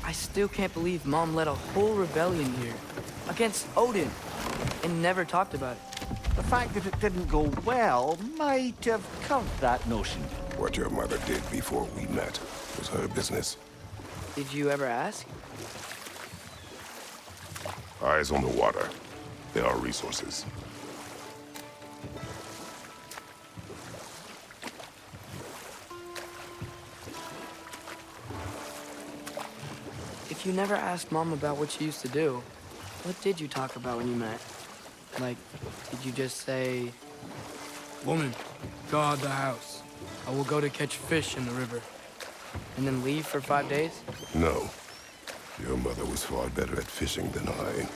I still can't believe Mom led a whole rebellion here against Odin and never talked about it. The fact that it didn't go well might have curved that notion. What your mother did before we met was her business. Did you ever ask? Eyes on the water. There are resources. If you never asked Mom about what she used to do, what did you talk about when you met? Like, did you just say, "Woman, guard the house. I will go to catch fish in the river," and then leave for 5 days? No. Your mother was far better at fishing than I.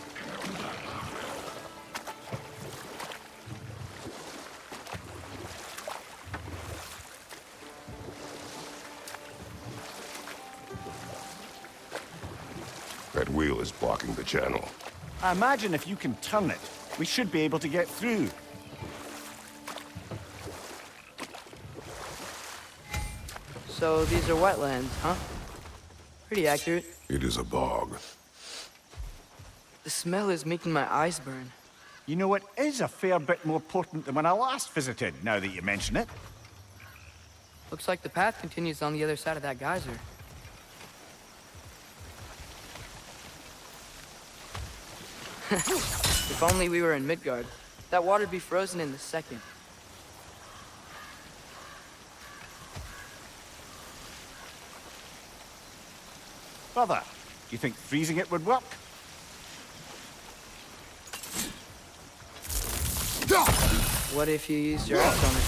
That wheel is blocking the channel. I imagine if you can turn it, we should be able to get through. So these are wetlands, huh? Pretty accurate. It is a bog. The smell is making my eyes burn. You know, it is a fair bit more potent than when I last visited, now that you mention it. Looks like the path continues on the other side of that geyser. If only we were in Midgard. That water'd be frozen in a second. Brother, you think freezing it would work? What if you used your axe on it?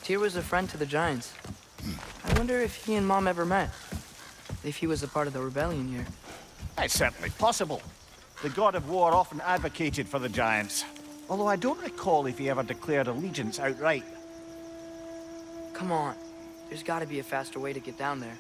Tyr was a friend to the Giants. I wonder if he and Mom ever met. If he was a part of the rebellion here. It's certainly possible. The god of war often advocated for the Giants. Although I don't recall if he ever declared allegiance outright. Come on. There's gotta be a faster way to get down there.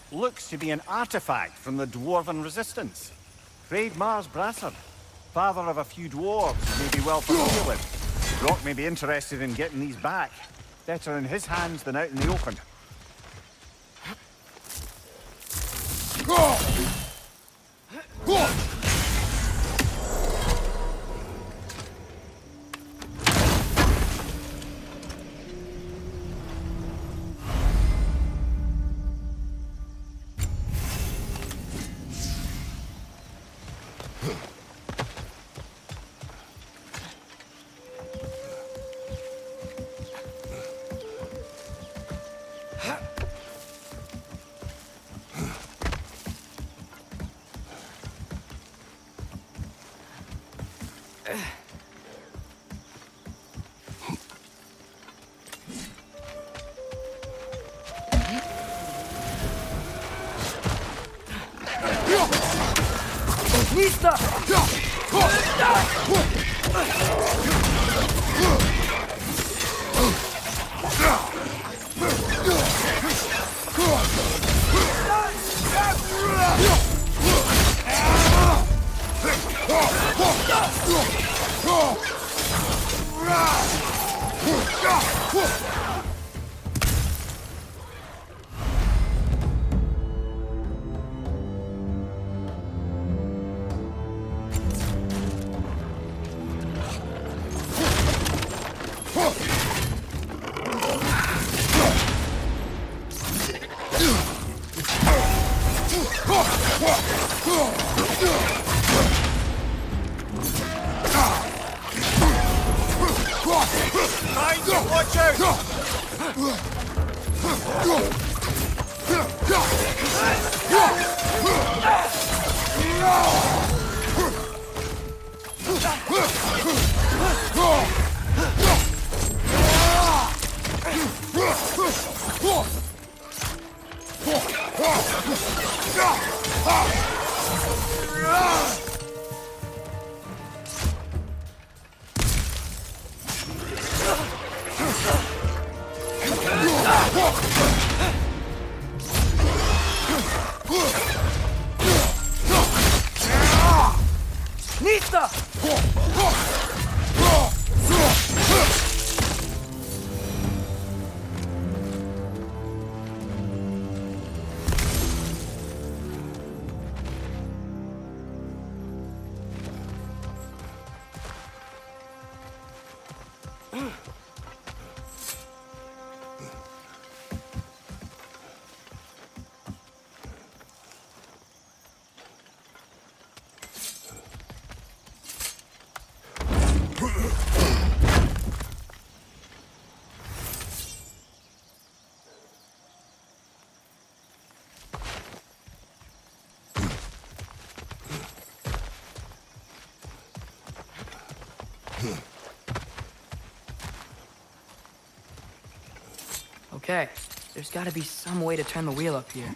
Looks to be an artifact from the Dwarven Resistance. Mars Brassard, father of a few dwarves you may be well familiar with. Rock may be interested in getting these back. Better in his hands than out in the open. Watch out! Okay, there's gotta be some way to turn the wheel up here.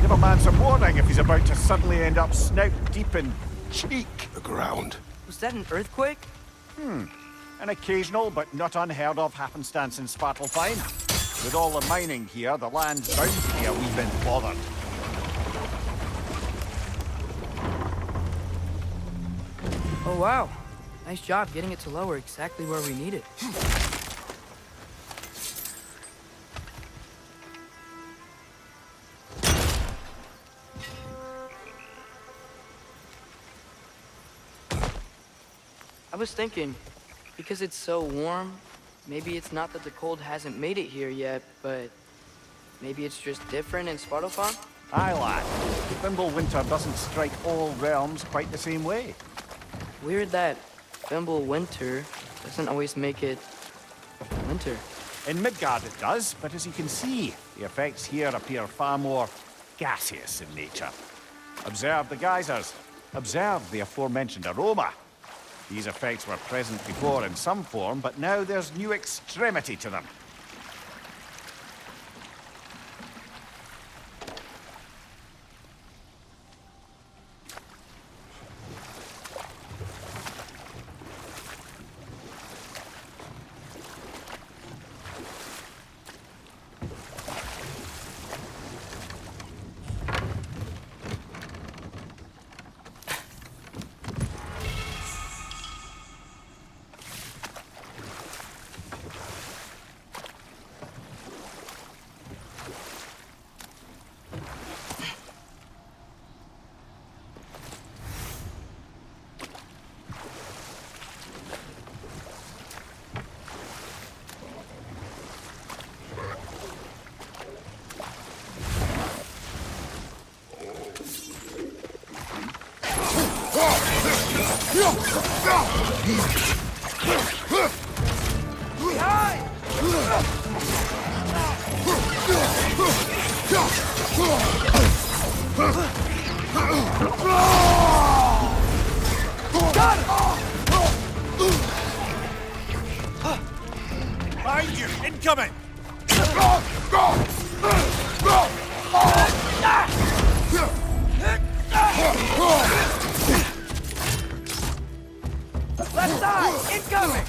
Give a man some warning if he's about to suddenly end up snout deep in cheek. The ground. Was that an earthquake? An occasional but not unheard of happenstance in Svartalfheim. With all the mining here, the land's bound to be a wee bit bothered. Oh wow, nice job getting it to lower exactly where we need it. I was thinking, because it's so warm, maybe it's not that the cold hasn't made it here yet, but maybe it's just different in Svartalfheim? Aye, lad. Thimble winter doesn't strike all realms quite the same way. Weird that Thimble winter doesn't always make it winter. In Midgard it does, but as you can see, the effects here appear far more gaseous in nature. Observe the geysers. Observe the aforementioned aroma. These effects were present before in some form, but now there's new extremity to them. Left side! Incoming!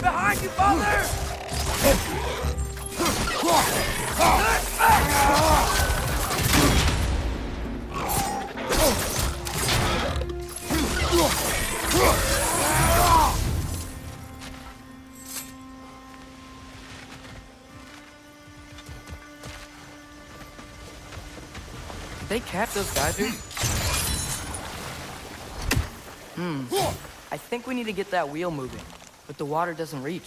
Behind you, father! Did they cap those geysers? I think we need to get that wheel moving, but the water doesn't reach.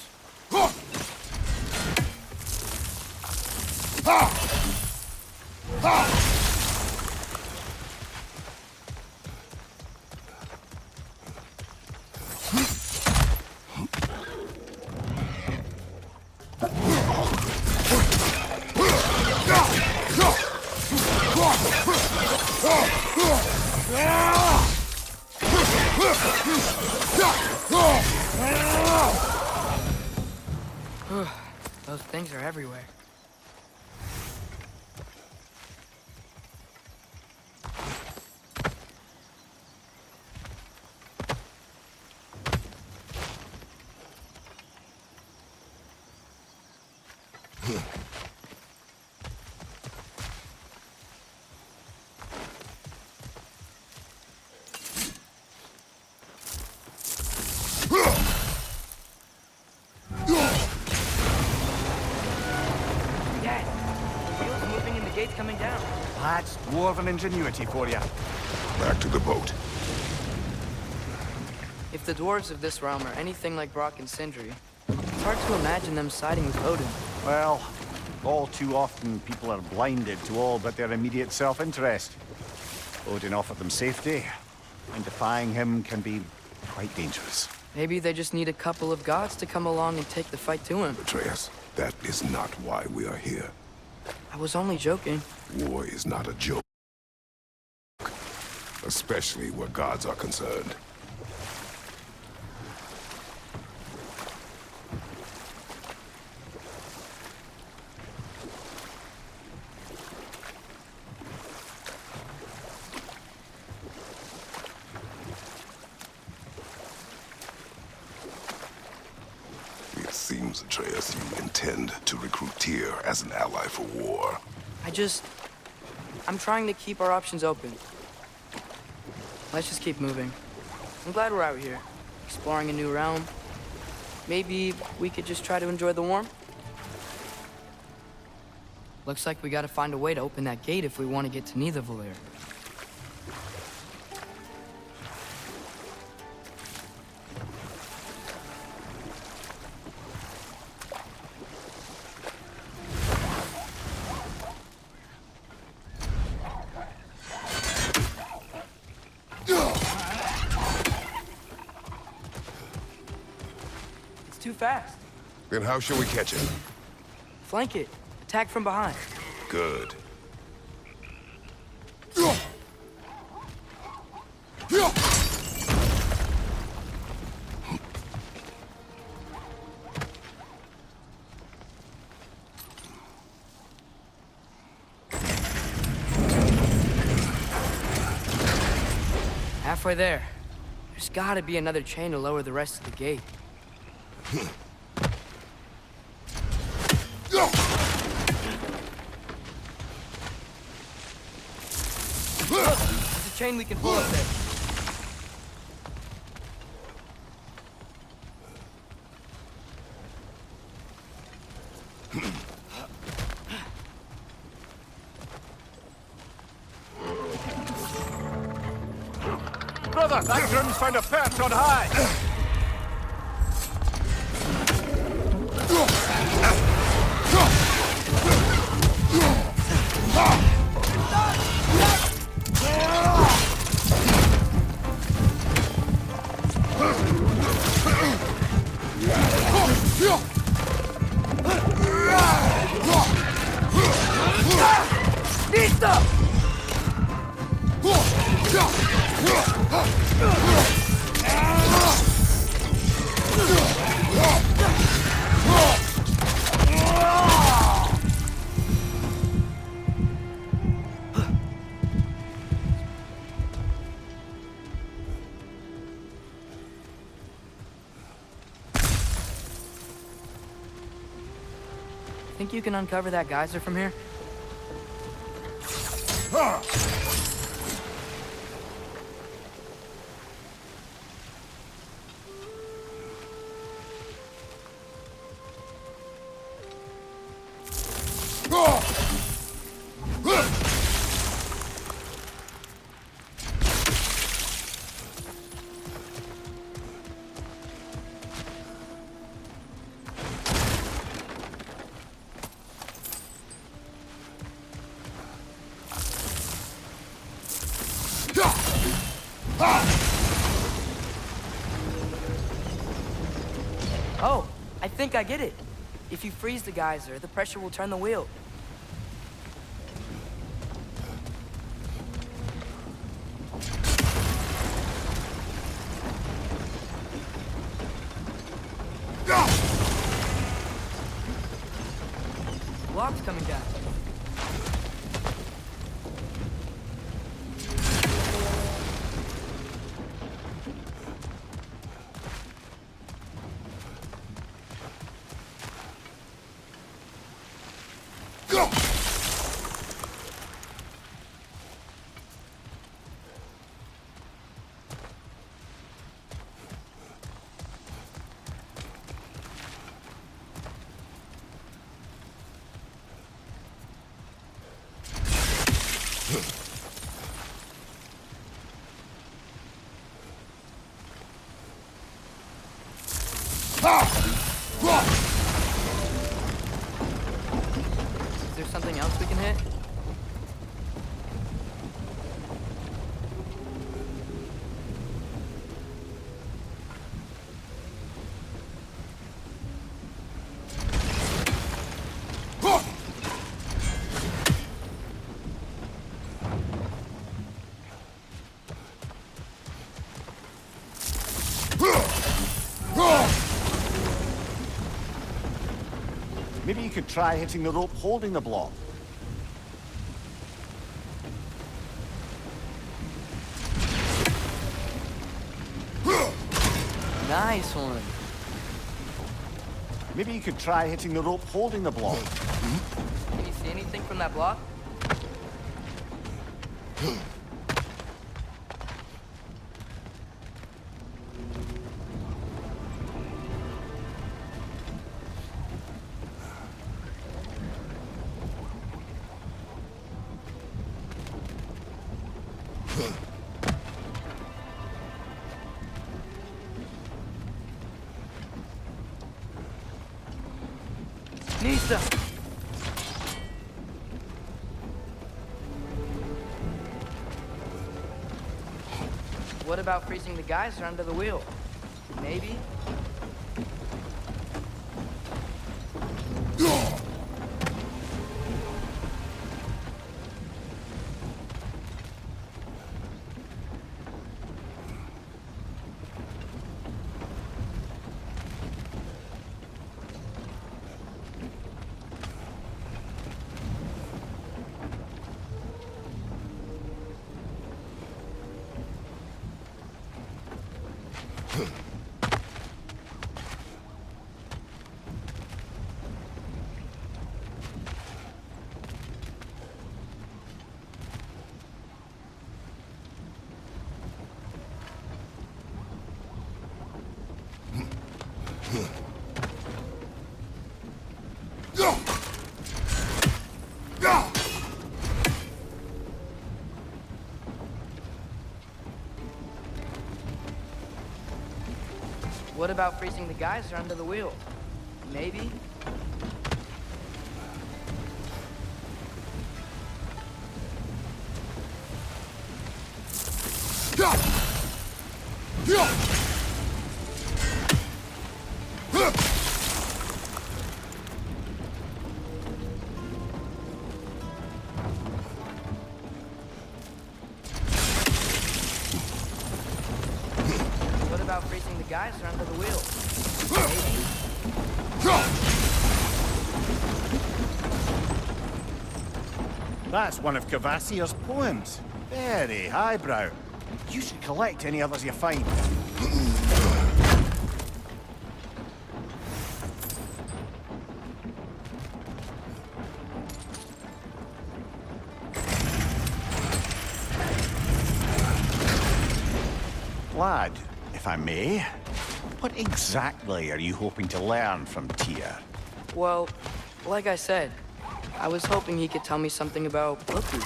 Those things are everywhere. Gates coming down. That's dwarven ingenuity for you. Back to the boat. If the dwarves of this realm are anything like Brock and Sindri, it's hard to imagine them siding with Odin. Well, all too often people are blinded to all but their immediate self-interest. Odin offered them safety, and defying him can be quite dangerous. Maybe they just need a couple of gods to come along and take the fight to him. Atreus, that is not why we are here. I was only joking. War is not a joke. Especially where gods are concerned. It seems, Atreus, you intend to recruit Tyr as an ally for war. I'm trying to keep our options open. Let's just keep moving. I'm glad we're out here, exploring a new realm. Maybe we could just try to enjoy the warmth? Looks like we gotta find a way to open that gate if we want to get to Nidavellir. Too fast. Then how shall we catch him? Flank it. Attack from behind. Good. Halfway there. There's gotta be another chain to lower the rest of the gate. Look, there's a chain we can pull up there. Brother, that groom's found a perch on high! Think you can uncover that geyser from here? Oh, I think I get it. If you freeze the geyser, the pressure will turn the wheel. Block's coming down. Is there something else we can hit? Maybe you could try hitting the rope holding the block. Nice one. Maybe you could try hitting the rope holding the block. Can you see anything from that block? Nista! What about freezing the geyser under the wheel? Maybe? What about freezing the geyser under the wheel? Maybe? What about freezing the geyser under the wheel? Maybe? That's one of Cavassier's poems. Very highbrow. You should collect any others you find. Lad, if I may, what exactly are you hoping to learn from Tyr? Well, like I said, I was hoping he could tell me something about Loki.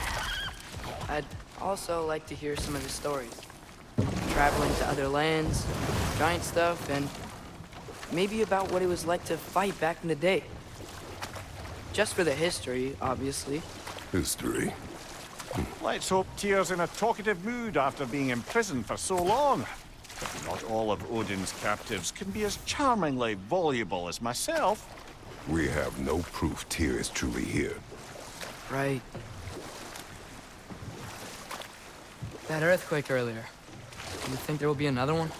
I'd also like to hear some of his stories. Traveling to other lands, giant stuff, and maybe about what it was like to fight back in the day. Just for the history, obviously. History. Let's hope Tyr's in a talkative mood after being imprisoned for so long. But not all of Odin's captives can be as charmingly voluble as myself. We have no proof Tyr is truly here. Right. That earthquake earlier. Do you think there will be another one?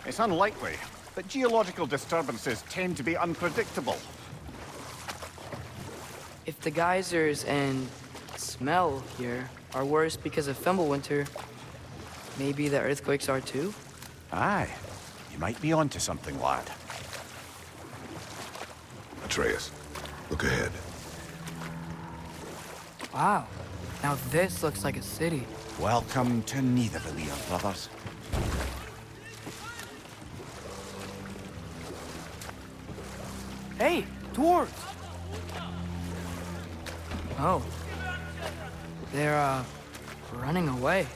It's unlikely, but geological disturbances tend to be unpredictable. If the geysers and smell here are worse because of Fimbulwinter, maybe the earthquakes are too? Aye, you might be onto something, lad. Atreus, look ahead. Wow. Now this looks like a city. Welcome to Nidavellir, brothers. Hey, dwarves! Oh. They're, running away.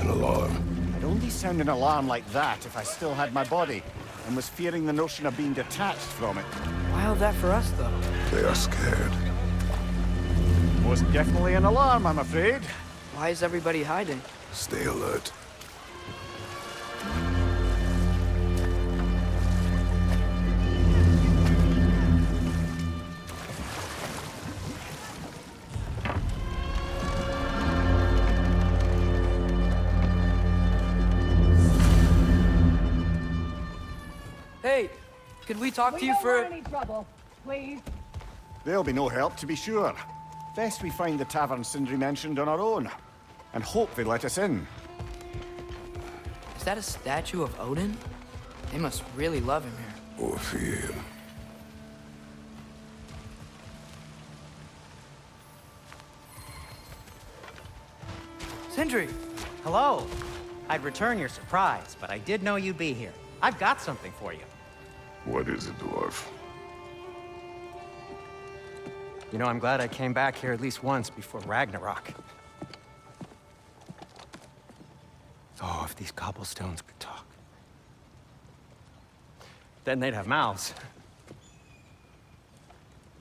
An alarm. I'd only sound an alarm like that if I still had my body, and was fearing the notion of being detached from it. Wild that for us, though. They are scared. Was definitely an alarm, I'm afraid. Why is everybody hiding? Stay alert. Hey, could we talk to you don't for... want any trouble, please. There'll be no help, to be sure. Best we find the tavern Sindri mentioned on our own, and hope they let us in. Is that a statue of Odin? They must really love him here. Or fear him. Sindri! Hello. I'd return your surprise, but I did know you'd be here. I've got something for you. What is it, dwarf? You know, I'm glad I came back here at least once before Ragnarok. Oh, if these cobblestones could talk. Then they'd have mouths.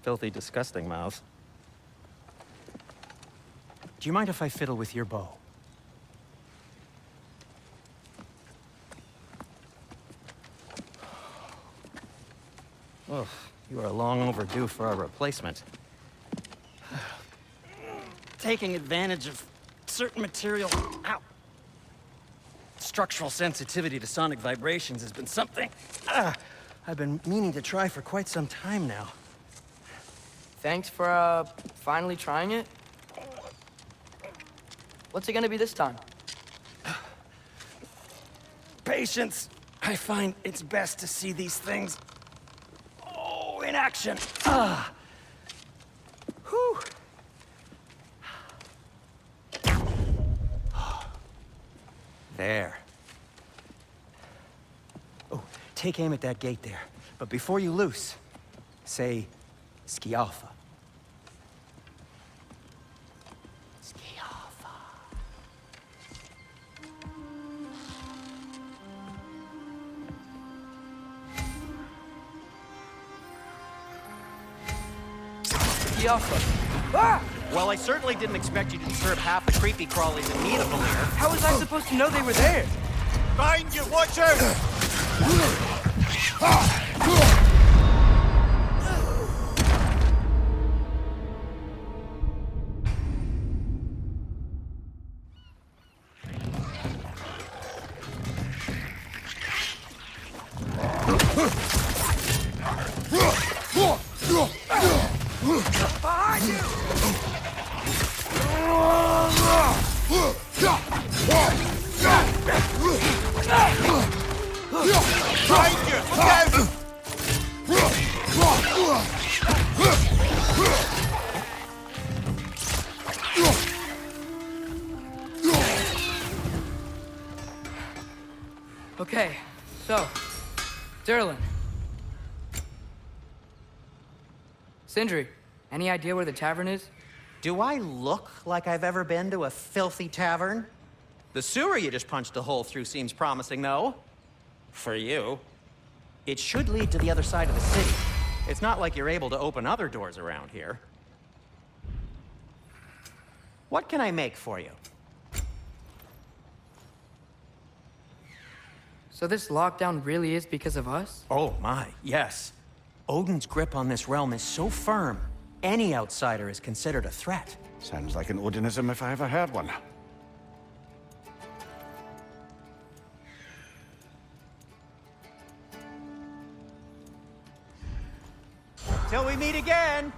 Filthy, disgusting mouths. Do you mind if I fiddle with your bow? Oh, you are long overdue for a replacement. Taking advantage of certain material... Ow! Structural sensitivity to sonic vibrations has been something I've been meaning to try for quite some time now. Thanks for, finally trying it. What's it gonna be this time? Patience. I find it's best to see these things... in action. Whew. There. Oh, take aim at that gate there. But before you loose, say, Skialfa. Skialfa. Ah! Well, I certainly didn't expect you to disturb half the creepy crawlies in Nidavellir. How was I supposed to know they were there? Behind you, watch out! Behind you! Behind you! Look out! Okay, so, Derlin. Sindri, any idea where the tavern is? Do I look like I've ever been to a filthy tavern? The sewer you just punched a hole through seems promising, though. For you. It should lead to the other side of the city. It's not like you're able to open other doors around here. What can I make for you? So this lockdown really is because of us? Oh my, yes. Odin's grip on this realm is so firm, any outsider is considered a threat. Sounds like an Odinism if I ever heard one. Till we meet again!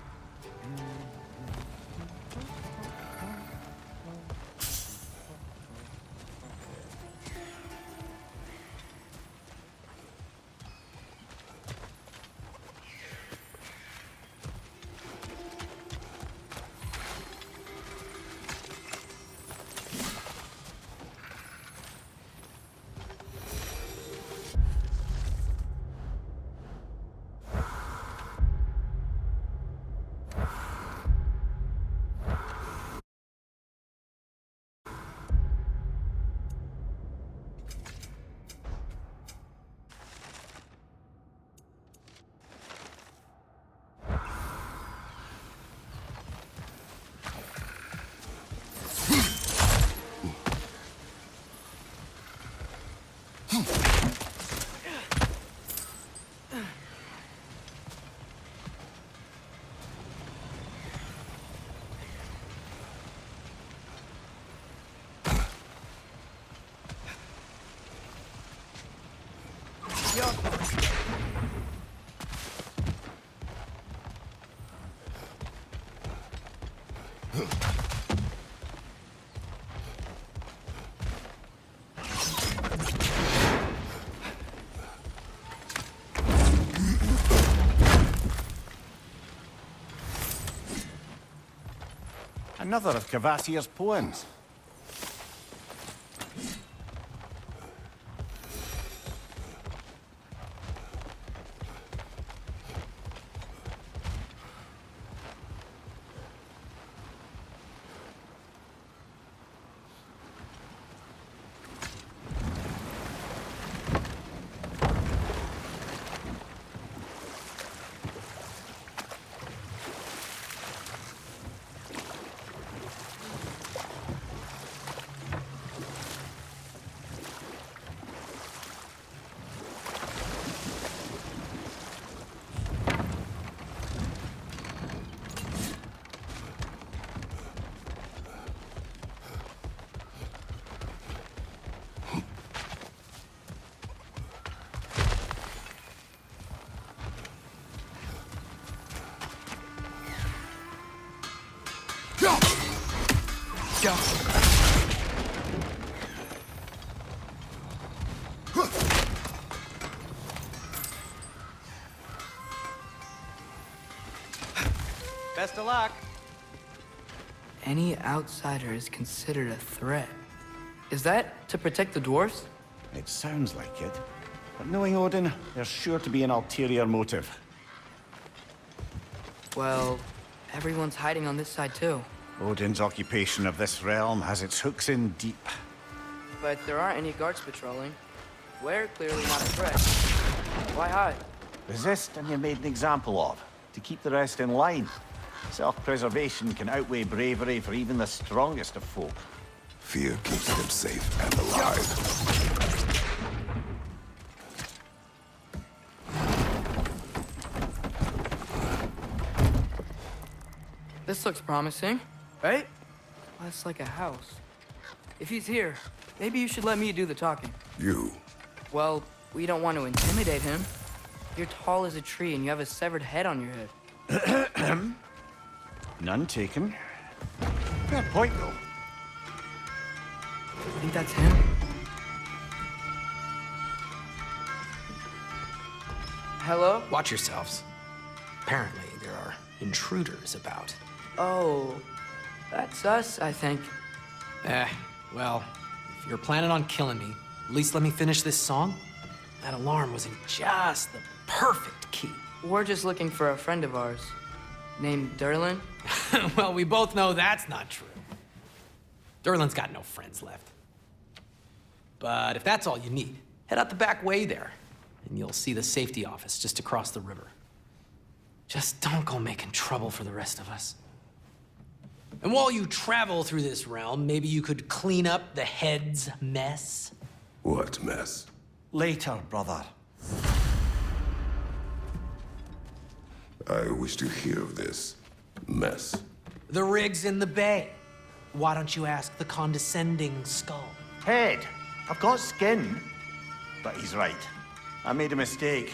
Another of Kvasir's poems. Best of luck. Any outsider is considered a threat. Is that to protect the dwarfs? It sounds like it. But knowing Odin, there's sure to be an ulterior motive. Well, everyone's hiding on this side too. Odin's occupation of this realm has its hooks in deep. But there aren't any guards patrolling. We're clearly not a threat. Why hide? Resist and you're made an example of, to keep the rest in line. Self-preservation can outweigh bravery for even the strongest of folk. Fear keeps them safe and alive. This looks promising, right? That's like a house. If he's here, maybe you should let me do the talking. You. Well, we don't want to intimidate him. You're tall as a tree and you have a severed head on your head. None taken. Fair point, though. I think that's him. Hello? Watch yourselves. Apparently, there are intruders about. Oh, that's us, I think. Well, if you're planning on killing me, At least let me finish this song. That alarm was in just the perfect key. We're just looking for a friend of ours named Derlin. Well, we both know that's not true. Derlin's got no friends left. But if that's all you need, head out the back way there, and you'll see the safety office just across the river. Just don't go making trouble for the rest of us. And while you travel through this realm, maybe you could clean up the head's mess? What mess? Later, brother. I wish to hear of this mess. The rig's in the bay. Why don't you ask the condescending skull? Head, I've got skin. But he's right. I made a mistake.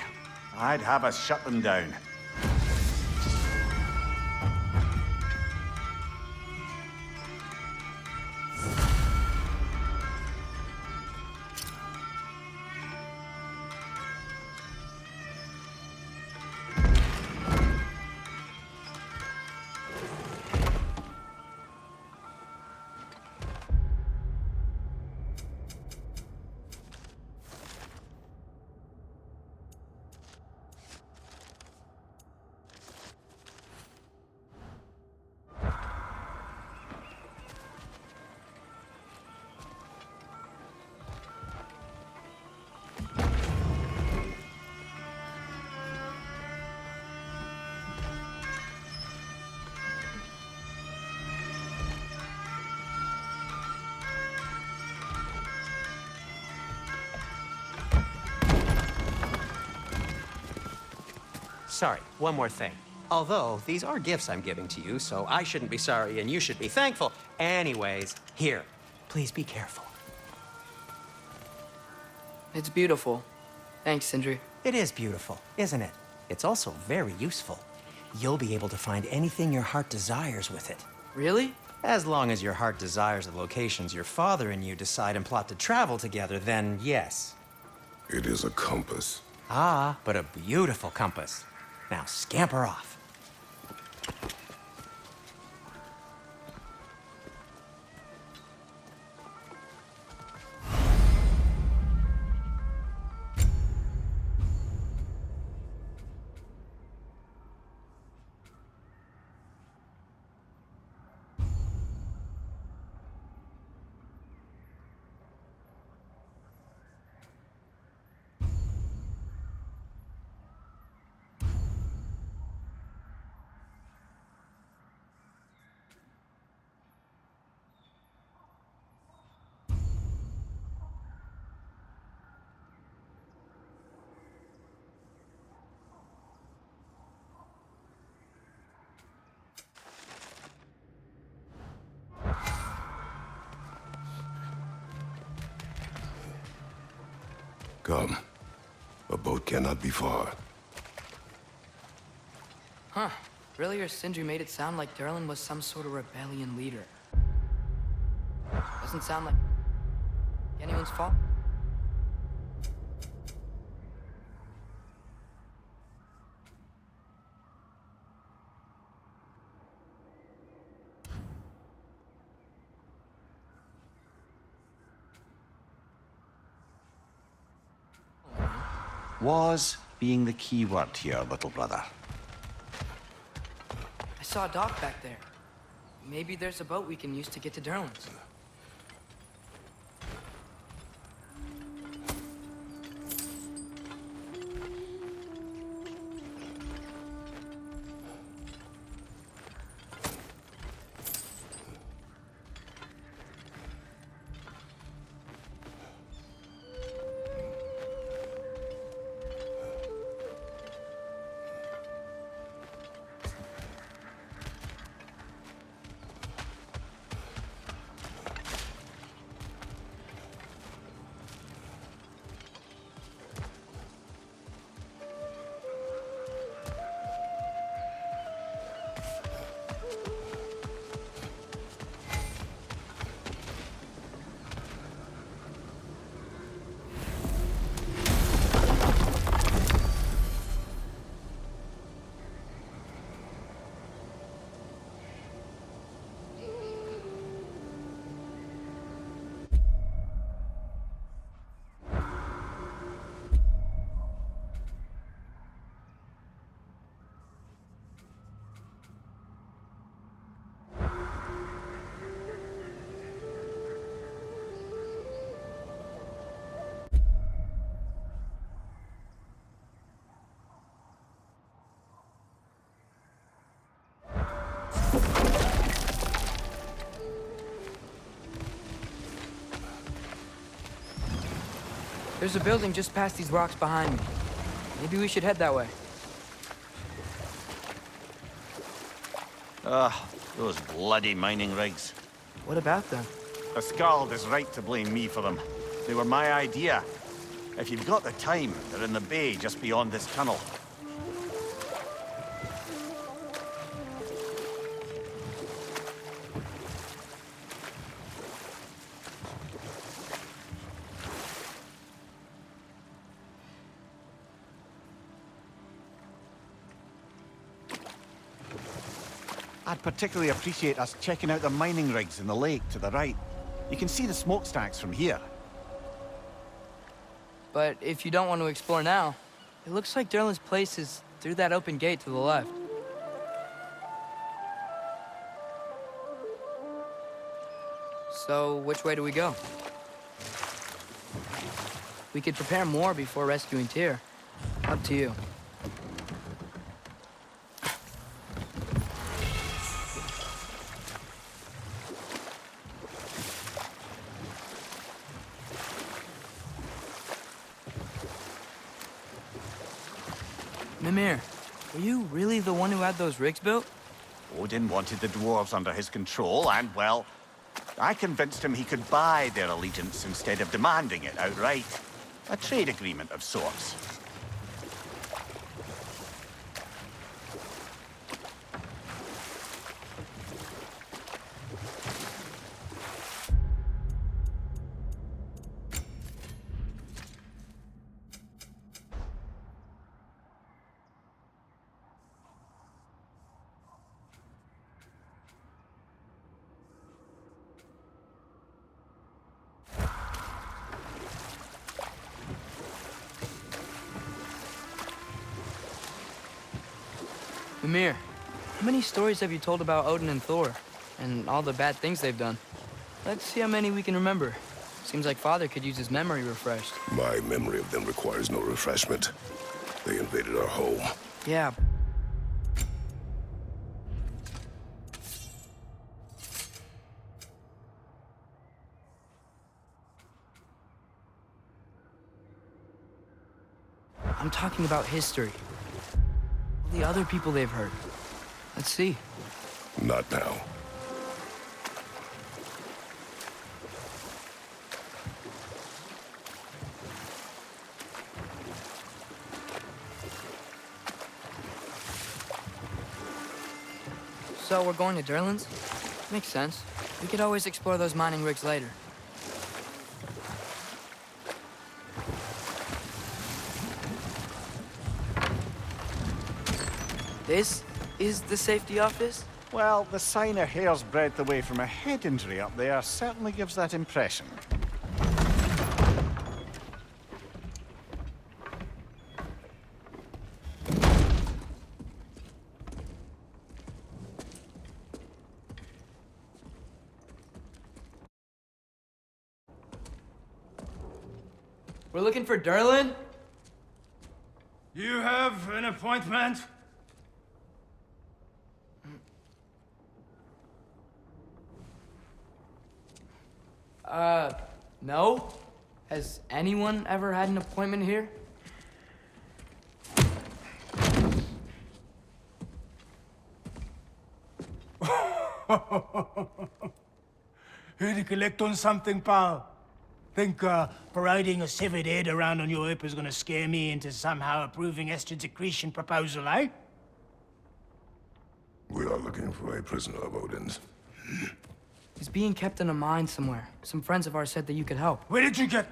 I'd have us shut them down. Sorry, one more thing. Although, these are gifts I'm giving to you, so I shouldn't be sorry and you should be thankful. Anyways, here, please be careful. It's beautiful. Thanks, Sindri. It is beautiful, isn't it? It's also very useful. You'll be able to find anything your heart desires with it. Really? As long as your heart desires the locations your father and you decide and plot to travel together, then yes. It is a compass. Ah, but a beautiful compass. Now scamper off. Come. A boat cannot be far. Huh. Earlier, Sindri made it sound like Derlin was some sort of rebellion leader. Doesn't sound like anyone's fault. Was being the key word here, little brother. I saw a dock back there. Maybe there's a boat we can use to get to Derlin's. There's a building just past these rocks behind me. Maybe we should head that way. Those bloody mining rigs. What about them? The Skald is right to blame me for them. They were my idea. If you've got the time, they're in the bay just beyond this tunnel. I'd particularly appreciate us checking out the mining rigs in the lake to the right. You can see the smokestacks from here. But if you don't want to explore now, it looks like Derlin's place is through that open gate to the left. So, which way do we go? We could prepare more before rescuing Tyr. Up to you. Mimir, were you really the one who had those rigs built? Odin wanted the dwarves under his control, and, well, I convinced him he could buy their allegiance instead of demanding it outright. A trade agreement of sorts. Mimir, how many stories have you told about Odin and Thor? And all the bad things they've done? Let's see how many we can remember. Seems like Father could use his memory refreshed. My memory of them requires no refreshment. They invaded our home. Yeah. I'm talking about history. The other people they've hurt. Let's see. Not now. So we're going to Derlin's? Makes sense. We could always explore those mining rigs later. This is the safety office? Well, the sign a hair's breadth away from a head injury up there certainly gives that impression. We're looking for Derlin? You have an appointment? No? Has anyone ever had an appointment here? Here to collect on something, pal? Think parading a severed head around on your hip is gonna scare me into somehow approving Estrid's accretion proposal, eh? We are looking for a prisoner of Odin's. He's being kept in a mine somewhere. Some friends of ours said that you could help. Where did you get...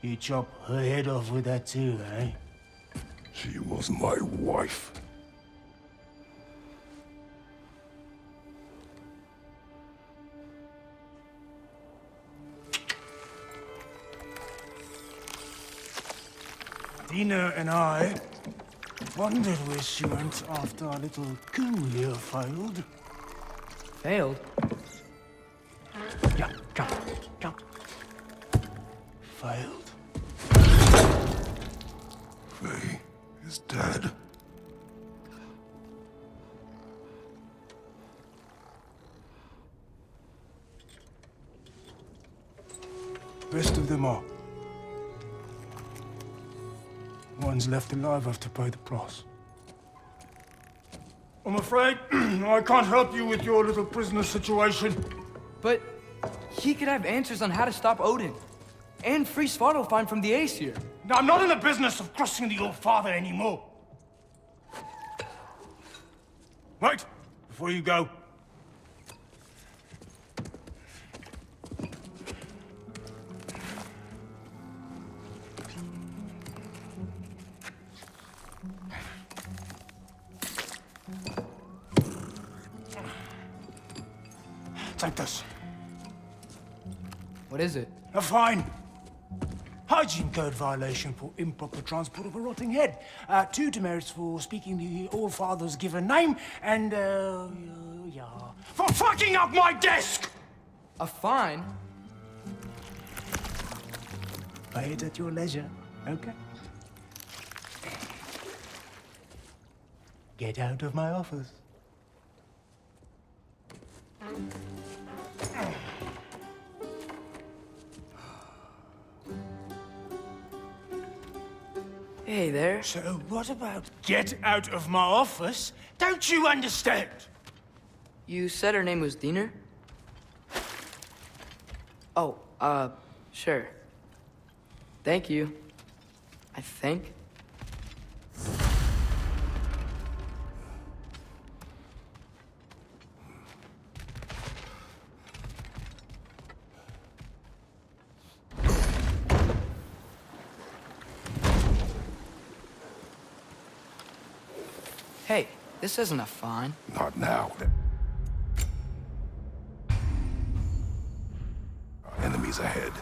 You chop her head off with that too, eh? She was my wife. Dina and I wondered where she went after our little coup here failed. Failed? Yeah, jump. Failed. Faye is dead. best of them all. One's left alive have to pay the price. I'm afraid I can't help you with your little prisoner situation. But he could have answers on how to stop Odin. And free Svartalfheim from the Aesir. Now, I'm not in the business of crossing the old father anymore. Wait, before you go. Take this. What is it? A fine. Hygiene code violation for improper transport of a rotting head. 2 demerits for speaking the All-Father's given name, and, yeah, for fucking up my desk! A fine? Pay it at your leisure, okay? Get out of my office. Hey there. So what about get out of my office? Don't you understand? You said her name was Diener? Oh, sure. Thank you. I think. Hey, this isn't a fine. Not now. Enemies ahead.